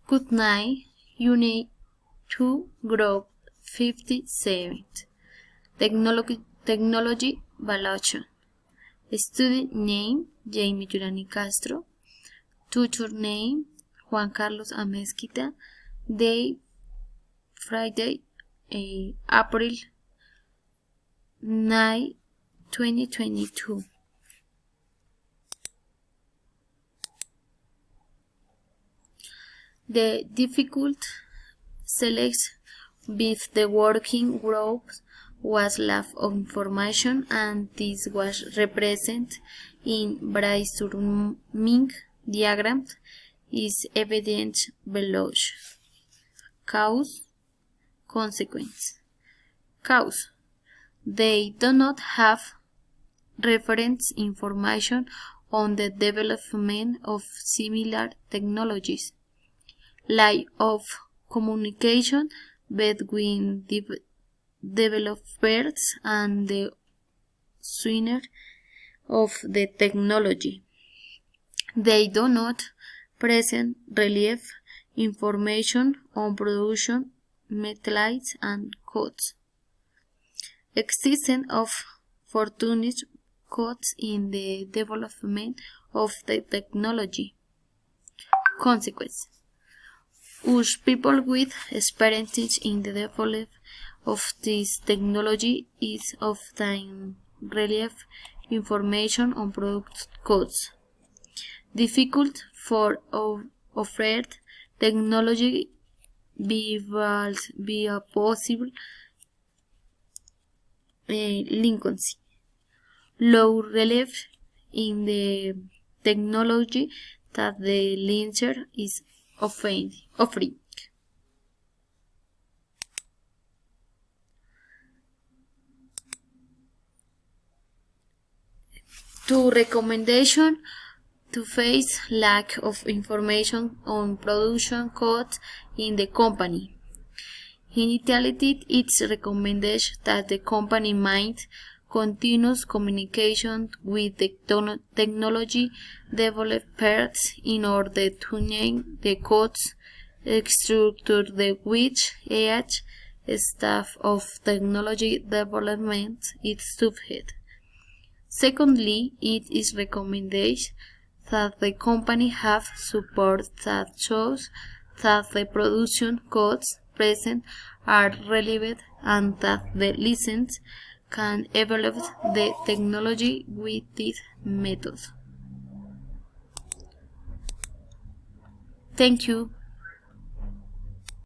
Good night, Unit 2, Group 57. Technology Evaluation. Student name, Jamie Yurani Castro. Tutor name, Juan Carlos Amezquita. Day, Friday, April 9, 2022. The difficult select with the working group was lack of information, and this was represented in brainstorming diagrams is evident below. Cause, consequence. Cause. They do not have reference information on the development of similar technologies. Lack of communication between developers and the users of the technology. They do not present relief information on production methods and costs. Existence of fortuitous costs in the development of the technology. Consequence. Us people with experience in the development of this technology is obtain relief information on product costs. Difficult for offered technology via possible lincolncy. Low relief in the technology that the linker is offering. Two recommendation to face lack of information on production costs in the company. Initially, it's recommended that the company might continuous communication with the technology developers in order to name the costs structure the which each staff of technology development is subhead. Secondly, it is recommended that the company have support that shows that the production costs present are relevant and that the license can evaluate the technology with this method. Thank you.